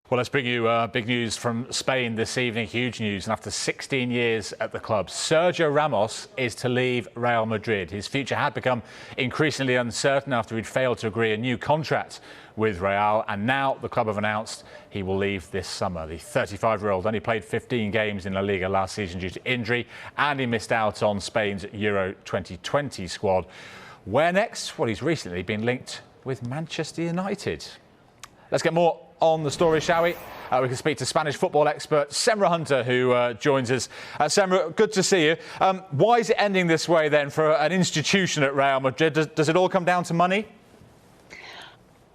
Well, let's bring you big news from Spain this evening. Huge news. And after 16 years at the club, Sergio Ramos is to leave Real Madrid. His future had become increasingly uncertain after he'd failed to agree a new contract with Real. And now the club have announced he will leave this summer. The 35-year-old only played 15 games in La Liga last season due to injury, and he missed out on Spain's Euro 2020 squad. Where next? Well, he's recently been linked with Manchester United. Let's get more on the story, shall we? We can speak to Spanish football expert Semra Hunter, who joins us. Semra, good to see you. Why is it ending this way then for an institution at Real Madrid? Does it all come down to money?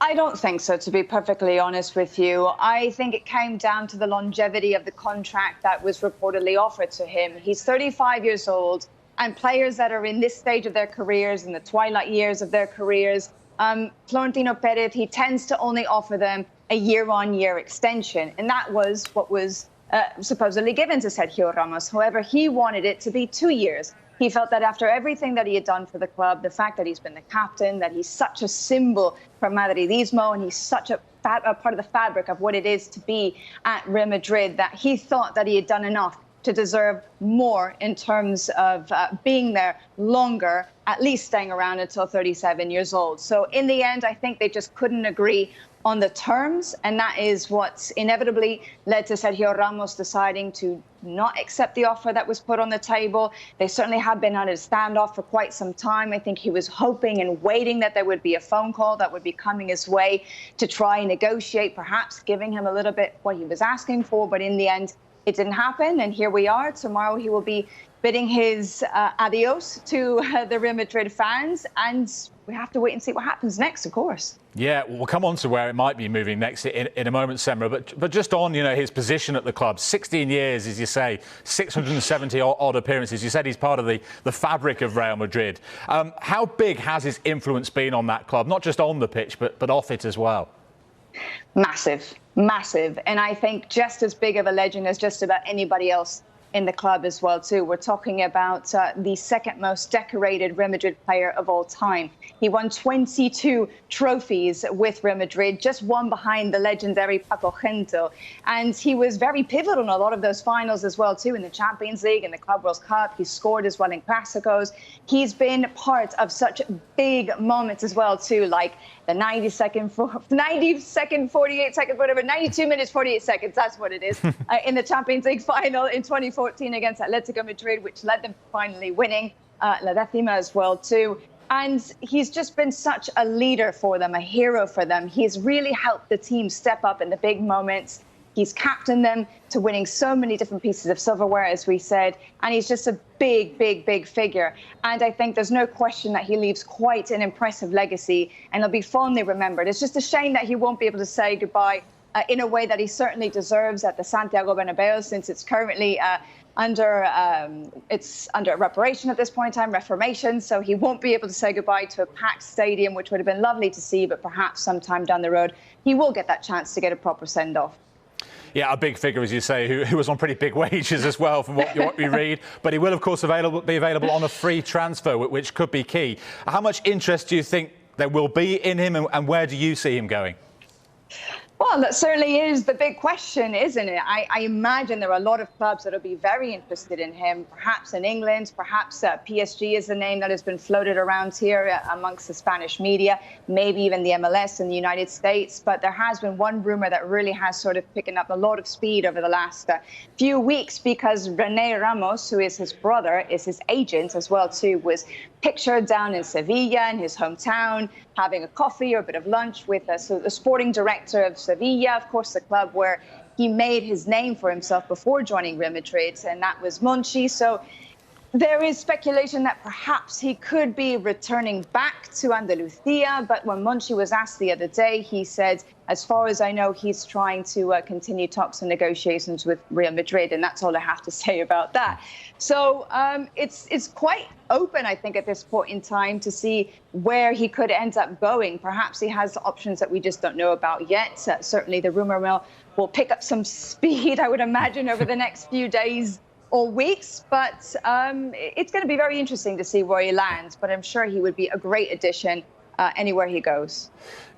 I don't think so, to be perfectly honest with you. I think it came down to the longevity of the contract that was reportedly offered to him. He's 35 years old, and players that are in this stage of their careers, in the twilight years of their careers, Florentino Perez, he tends to only offer them a year-on-year extension. And that was what was supposedly given to Sergio Ramos. However, he wanted it to be 2 years. He felt that after everything that he had done for the club, the fact that he's been the captain, that he's such a symbol for Madridismo, and he's such a part of the fabric of what it is to be at Real Madrid, that he thought that he had done enough to deserve more in terms of being there longer, at least staying around until 37 years old. So in the end, I think they just couldn't agree on the terms, and that is what inevitably led to Sergio Ramos deciding to not accept the offer that was put on the table. They certainly had been on a standoff for quite some time. I think he was hoping and waiting that there would be a phone call that would be coming his way to try and negotiate, perhaps giving him a little bit what he was asking for, but in the end, it didn't happen, and here we are. Tomorrow he will be bidding his adios to the Real Madrid fans, and we have to wait and see what happens next, of course. Yeah, we'll come on to where it might be moving next in a moment, Semra. But just on, his position at the club, 16 years, as you say, 670 odd appearances. You said he's part of the fabric of Real Madrid. How big has his influence been on that club, not just on the pitch, but off it as well? Massive, massive. And I think just as big of a legend as just about anybody else in the club as well, too. We're talking about the second most decorated Real Madrid player of all time. He won 22 trophies with Real Madrid, just one behind the legendary Paco Gento. And he was very pivotal in a lot of those finals as well, too, in the Champions League, in the Club World Cup. He scored as well in Clásicos. He's been part of such big moments as well, too, like the 90 second, 48 seconds, whatever, 92 minutes, 48 seconds, that's what it is, in the Champions League final in 2014 against Atletico Madrid, which led them finally winning La Décima as well, too. And he's just been such a leader for them, a hero for them. He's really helped the team step up in the big moments. He's captained them to winning so many different pieces of silverware, as we said. And he's just a big, big, big figure. And I think there's no question that he leaves quite an impressive legacy, and he'll be fondly remembered. It's just a shame that he won't be able to say goodbye in a way that he certainly deserves at the Santiago Bernabeu, since it's currently under reparation at this point in time, reformation. So he won't be able to say goodbye to a packed stadium, which would have been lovely to see, but perhaps sometime down the road, he will get that chance to get a proper send-off. Yeah, a big figure, as you say, who was on pretty big wages as well, from what we read. But he will, of course, be available on a free transfer, which could be key. How much interest do you think there will be in him, and where do you see him going? Well, that certainly is the big question, isn't it? I imagine there are a lot of clubs that will be very interested in him, perhaps in England, perhaps PSG is the name that has been floated around here amongst the Spanish media, maybe even the MLS in the United States. But there has been one rumor that really has sort of picked up a lot of speed over the last few weeks, because René Ramos, who is his brother, is his agent as well, too, was pictured down in Sevilla, in his hometown, having a coffee or a bit of lunch with the sporting director of Sevilla, of course, the club where he made his name for himself before joining Real Madrid, and that was Monchi. So there is speculation that perhaps he could be returning back to Andalusia, but when Monchi was asked the other day, he said, as far as I know, he's trying to continue talks and negotiations with Real Madrid, and that's all I have to say about that. So it's quite open, I think, at this point in time to see where he could end up going. Perhaps he has options that we just don't know about yet. Certainly the rumor mill will pick up some speed, I would imagine, over the next few days or weeks. But it's going to be very interesting to see where he lands. But I'm sure he would be a great addition anywhere he goes.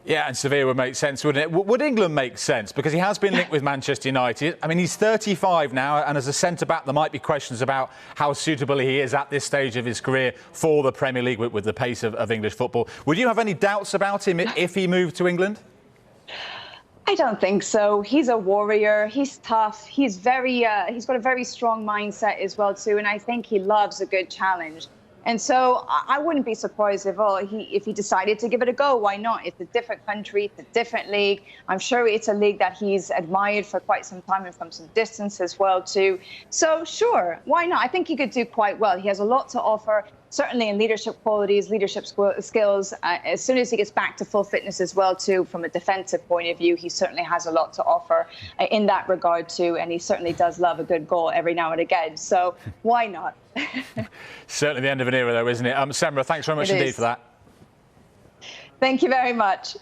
Yeah, and Sevilla would make sense, wouldn't it? Would England make sense? Because he has been linked with Manchester United. I mean, he's 35 now, and as a centre-back, there might be questions about how suitable he is at this stage of his career for the Premier League with the pace of English football. Would you have any doubts about him if he moved to England? I don't think so. He's a warrior. He's tough. He's he's got a very strong mindset as well, too, and I think he loves a good challenge. And so I wouldn't be surprised if he decided to give it a go. Why not? It's a different country, it's a different league. I'm sure it's a league that he's admired for quite some time and from some distance as well too. So sure, why not? I think he could do quite well. He has a lot to offer, certainly in leadership qualities, leadership skills. As soon as he gets back to full fitness as well too, from a defensive point of view, he certainly has a lot to offer in that regard too. And he certainly does love a good goal every now and again. So why not? Certainly the end of an era, though, isn't it? Semra, thanks very much indeed for that. Thank you very much.